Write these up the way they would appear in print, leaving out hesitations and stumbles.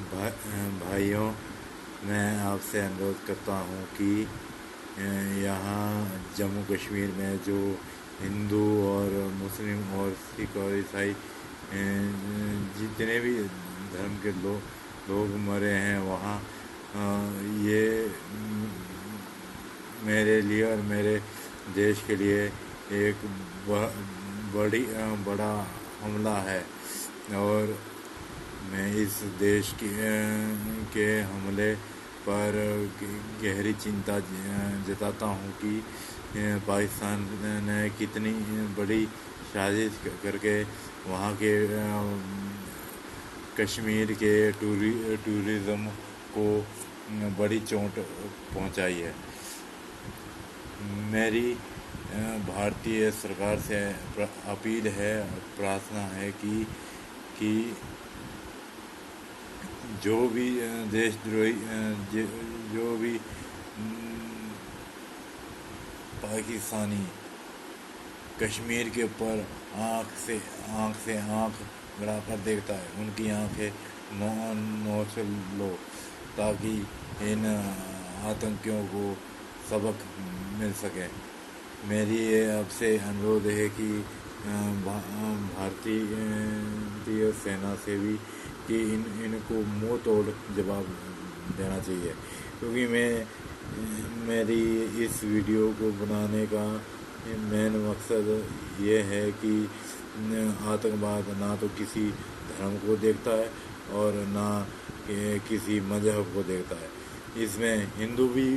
भाइयों, मैं आपसे अनुरोध करता हूँ कि यहाँ जम्मू कश्मीर में जो हिंदू और मुस्लिम और सिख और ईसाई जितने भी धर्म के लोग मरे हैं वहाँ ये मेरे लिए और मेरे देश के लिए एक बड़ा हमला है। और मैं इस देश के हमले पर गहरी चिंता जताता हूँ कि पाकिस्तान ने कितनी बड़ी साजिश करके वहाँ के कश्मीर के टूरिज़्म को बड़ी चोट पहुँचाई है। मेरी भारतीय सरकार से अपील है, प्रार्थना है कि जो भी देशद्रोही जो भी पाकिस्तानी कश्मीर के ऊपर आँख से आँख गड़ाकर देखता है, उनकी आँखें नोच लो ताकि इन आतंकियों को सबक मिल सके। मेरी ये आपसे अनुरोध है कि भारतीय सेना से भी कि इनको मुंह तोड़ जवाब देना चाहिए, क्योंकि मेरी इस वीडियो को बनाने का मेन मकसद ये है कि आतंकवाद ना तो किसी धर्म को देखता है और ना किसी मजहब को देखता है। इसमें हिंदू भी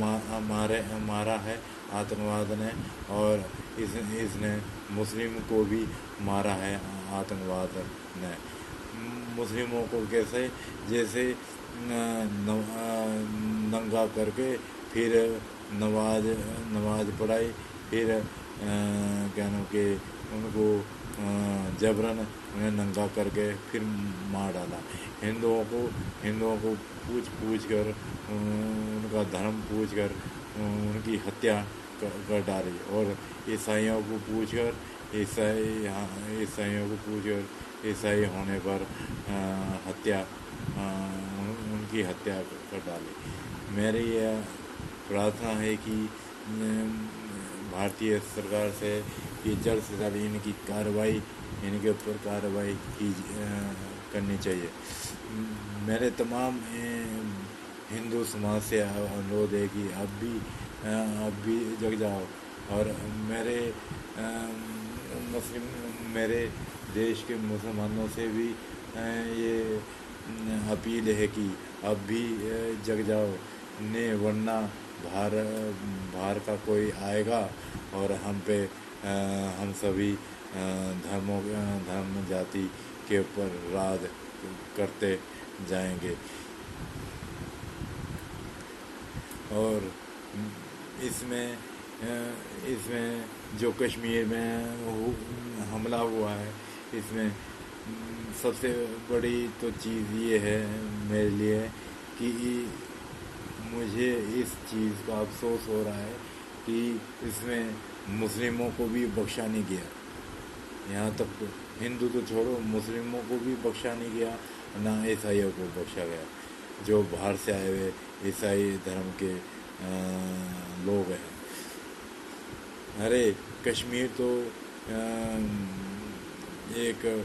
मारा है आतंकवाद ने, और इसने मुस्लिम को भी मारा है आतंकवाद ने। मुस्लिमों को कैसे, जैसे नंगा करके फिर नमाज पढ़ाई, फिर क्या नाम के उनको जबरन उन्हें नंगा करके फिर मार डाला। हिंदुओं को पूछ कर उनका धर्म पूछ कर उनकी हत्या कर डाली, और ईसाइयों को पूछ कर ईसाई होने पर उनकी हत्या कर डाली। मेरी यह प्रार्थना है कि भारतीय सरकार से कि जल्द से जल्द इनके ऊपर कार्रवाई करनी चाहिए। मेरे तमाम हिंदू समाज से अनुरोध है कि अब भी जग जाओ, और मेरे देश के मुसलमानों से भी ये अपील है कि अब भी जग जाओ, वरना बाहर का कोई आएगा और हम सभी धर्म जाति के ऊपर राज करते जाएंगे। और इसमें जो कश्मीर में हमला हुआ है, इसमें सबसे बड़ी तो चीज़ ये है मेरे लिए कि मुझे इस चीज़ का अफसोस हो रहा है कि इसमें मुस्लिमों को भी बख्शा नहीं गया। यहाँ तक तो हिंदू तो छोड़ो, मुस्लिमों को भी बख्शा नहीं गया, ना ईसाइयों को बख्शा गया। जो बाहर से आए हुए ईसाई धर्म के लोग हैं। अरे कश्मीर तो एक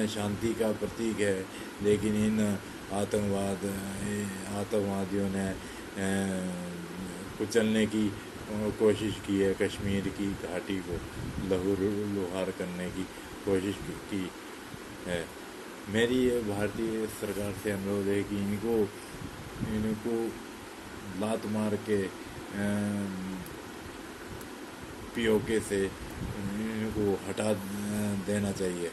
शांति का प्रतीक है, लेकिन इन आतंकवादियों ने कुचलने की कोशिश की है। कश्मीर की घाटी को लहूलुहार करने की कोशिश की है। मेरी ये भारतीय सरकार से अनुरोध है कि इनको लात मार के पीओके से इनको हटा देना चाहिए,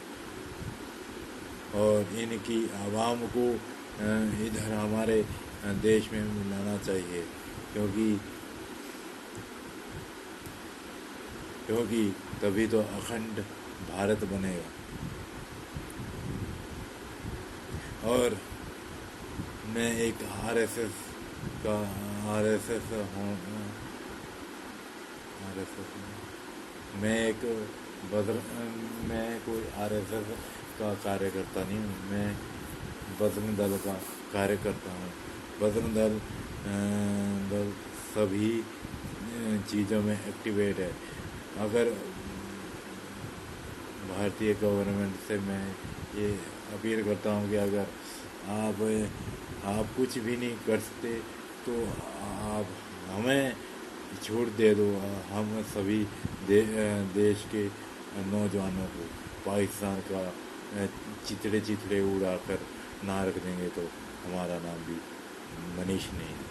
और इनकी आवाम को इधर हमारे देश में मिलाना चाहिए, क्योंकि तभी तो अखंड भारत बनेगा। और मैं एक आरएसएस हूँ, मैं कोई आरएसएस का कार्यकर्ता नहीं हूँ, मैं बजरंग दल का कार्यकर्ता हूँ। बजरंग दल सभी चीज़ों में एक्टिवेट है। अगर भारतीय गवर्नमेंट से मैं ये अपील करता हूँ कि अगर आप कुछ भी नहीं कर सकते तो आप हमें छूट दे दो। हम सभी देश के नौजवानों को पाकिस्तान का चिथड़े उड़ाकर ना रख देंगे तो हमारा नाम भी मनीष नहीं है।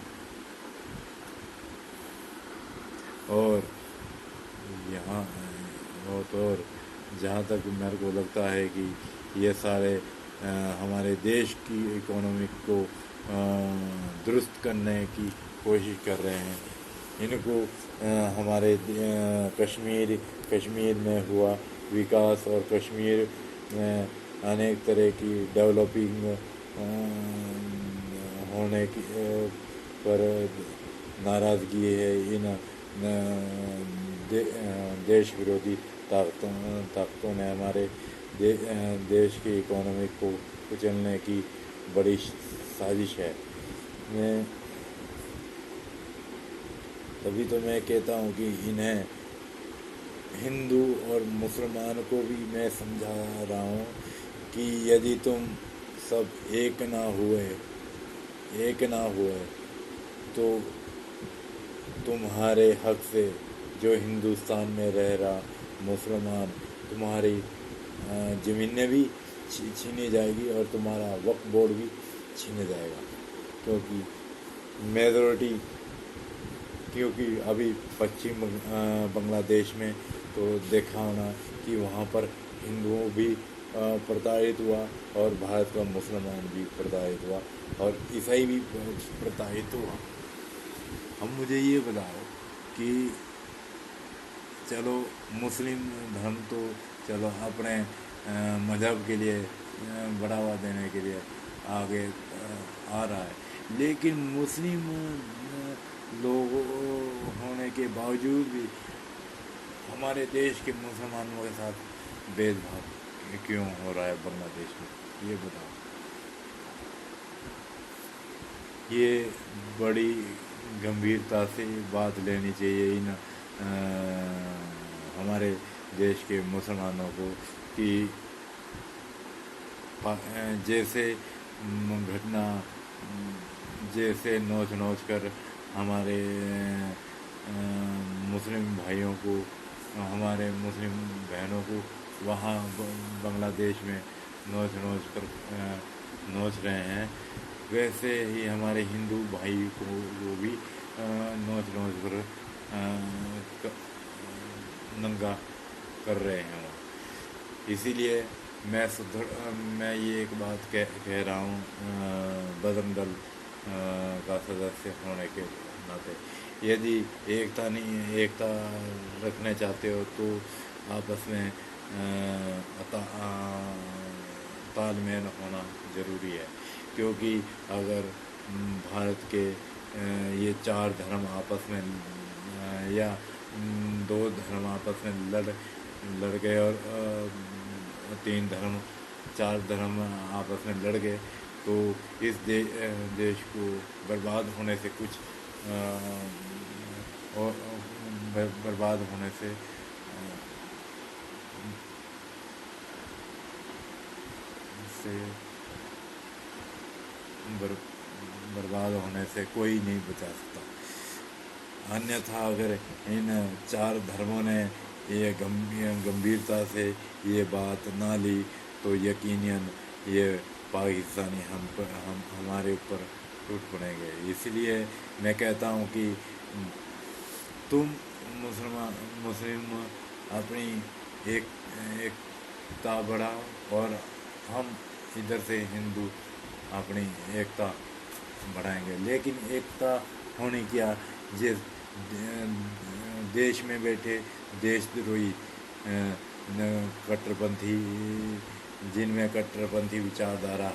और यहाँ और जहाँ तक मेरे को लगता है कि ये सारे हमारे देश की इकोनॉमिक को दुरुस्त करने की कोशिश कर रहे हैं। इनको हमारे कश्मीर में हुआ विकास और कश्मीर में अनेक तरह की डेवलपिंग होने की पर नाराज़गी है। इन देश विरोधी ताकतों ने हमारे देश की इकोनॉमी को कुचलने की बड़ी साजिश है। तभी तो मैं कहता हूँ कि इन्हें हिंदू और मुसलमान को भी मैं समझा रहा हूँ कि यदि तुम सब एक ना हुए तो तुम्हारे हक से जो हिंदुस्तान में रह रहा मुसलमान तुम्हारी ज़मीनें भी छीनी जाएगी और तुम्हारा वक्फ बोर्ड भी छीने जाएगा। क्योंकि अभी पश्चिम बांग्लादेश में तो देखा होना कि वहाँ पर हिंदुओं भी प्रताड़ित हुआ और भारत का मुसलमान भी प्रताड़ित हुआ और ईसाई भी प्रताड़ित हुआ। अब मुझे ये बताओ कि चलो मुस्लिम धर्म तो चलो अपने मज़हब के लिए बढ़ावा देने के लिए आगे आ रहा है, लेकिन मुस्लिम लोग होने के बावजूद भी हमारे देश के मुसलमानों के साथ भेदभाव क्यों हो रहा है बांग्लादेश में, ये बताओ। ये बड़ी गंभीरता से बात लेनी चाहिए इन हमारे देश के मुसलमानों को कि जैसे नोच कर हमारे मुस्लिम भाइयों को, हमारे मुस्लिम बहनों को वहाँ बांग्लादेश में नोच कर नोच रहे हैं, वैसे ही हमारे हिंदू भाई को वो भी नोच कर नंगा कर रहे हैं वहाँ। इसीलिए मैं ये एक बात कह रहा हूँ बजरंग दल का सदस्य होने के नाते, यदि एकता रखना चाहते हो तो आपस में तालमेल होना ज़रूरी है। क्योंकि अगर भारत के ये 4 धर्म आपस में या 2 धर्म आपस में लड़ गए और 3 धर्म 4 धर्म आपस में लड़ गए तो इस देश को बर्बाद होने से बर्बाद होने से कोई नहीं बचा सकता। अन्यथा अगर इन 4 धर्मों ने ये गंभीरता से ये बात ना ली तो यकीनन ये पाकिस्तानी हमारे ऊपर टूट पड़ेंगे। इसलिए मैं कहता हूँ कि तुम मुस्लिम अपनी एकता बढ़ाओ और हम इधर से हिंदू अपनी एकता बढ़ाएंगे। लेकिन एकता होनी क्या, जिस देश में बैठे देशद्रोही कट्टरपंथी जिनमें कट्टरपंथी विचारधारा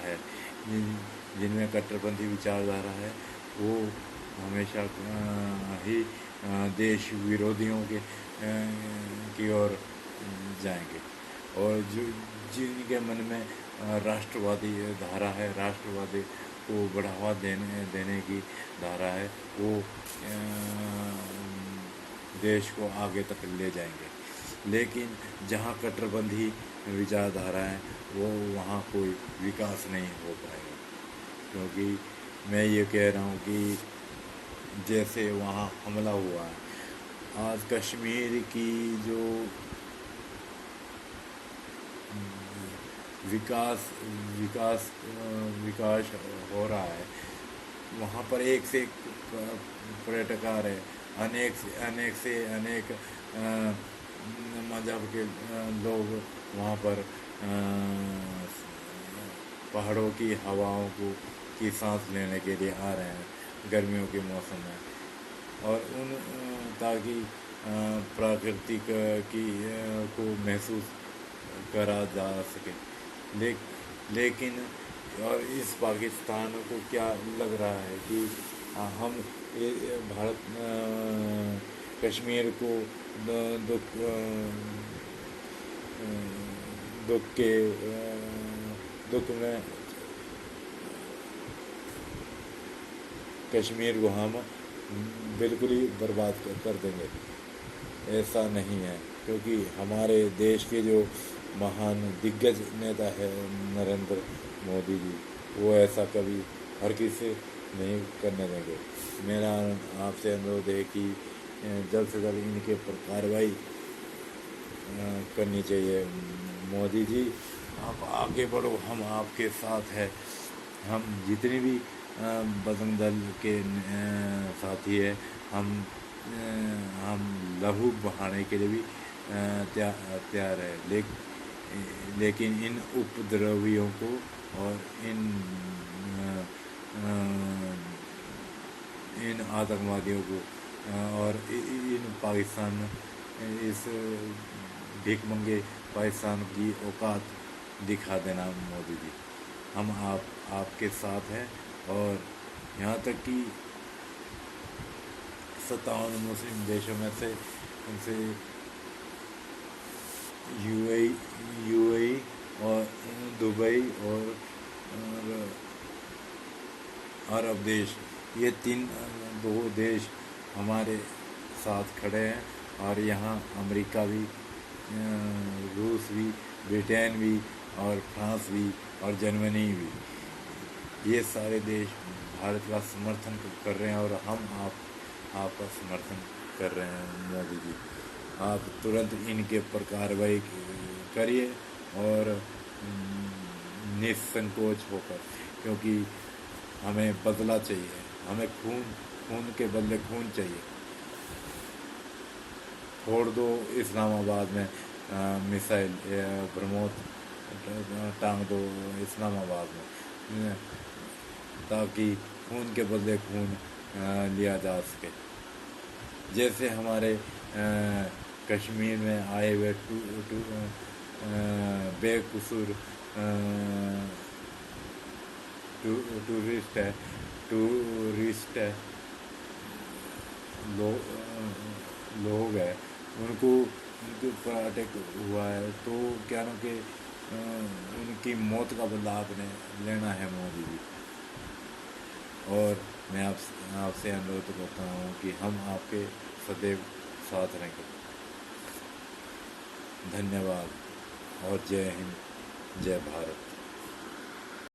है वो हमेशा ही देश विरोधियों की ओर जाएंगे और जो जिनके मन में राष्ट्रवादी धारा है, राष्ट्रवादी को बढ़ावा देने की धारा है, वो देश को आगे तक ले जाएंगे। लेकिन जहाँ कट्टरपंथी विचारधारा है, वो वहाँ कोई विकास नहीं हो पाएगा। क्योंकि मैं ये कह रहा हूँ कि जैसे वहाँ हमला हुआ है, आज कश्मीर की जो विकास विकास विकास हो रहा है, वहाँ पर एक से एक पर्यटक आ रहे हैं, अनेक से अनेक मजहब के लोग वहाँ पर पहाड़ों की हवाओं की सांस लेने के लिए आ रहे हैं गर्मियों के मौसम में, और ताकि प्राकृतिक को महसूस करा जा सके। लेकिन और इस पाकिस्तान को क्या लग रहा है कि हम भारत कश्मीर को दुख में कश्मीर को हम बिल्कुल ही बर्बाद कर देंगे। ऐसा नहीं है, क्योंकि हमारे देश के जो महान दिग्गज नेता है नरेंद्र मोदी जी, वो ऐसा कभी हर किसी से नहीं करने देंगे। मेरा आपसे अनुरोध है कि जल्द से जल्द इनके ऊपर कार्रवाई करनी चाहिए। मोदी जी, आप आगे बढ़ो, हम आपके साथ हैं। हम जितने भी बजरंग दल के साथी है, हम लहू बहाने के लिए भी तैयार है। लेकिन इन उपद्रवियों को और इन आतंकवादियों को और इन पाकिस्तान इस भीखमंगे पाकिस्तान की औकात दिखा देना मोदी जी। हम आपके साथ हैं, और यहाँ तक कि 57 मुस्लिम देशों में से उनसे यूएई और दुबई और अरब देश, ये दो देश हमारे साथ खड़े हैं। और यहाँ अमेरिका भी, रूस भी, ब्रिटेन भी, और फ्रांस भी, और जर्मनी भी, ये सारे देश भारत का समर्थन कर रहे हैं, और हम आपका समर्थन कर रहे हैं। मोदी जी, आप तुरंत इनके ऊपर कार्रवाई करिए, और निसंकोच होकर, क्योंकि हमें बदला चाहिए, हमें खून के बदले खून चाहिए। फोड़ दो इस्लामाबाद में मिसाइल, ब्रह्मोस टांग दो इस्लामाबाद में, ताकि खून के बदले खून लिया जा सके। जैसे हमारे कश्मीर में आए हुए बेकसूर टूरिस्ट है लोग है, उनके ऊपर अटैक हुआ है, तो क्या ना कि उनकी मौत का बदला आपने लेना है मोदी जी। और मैं आपसे अनुरोध करता हूँ कि हम आपके सदैव साथ रहेंगे। धन्यवाद, और जय हिंद, जय भारत।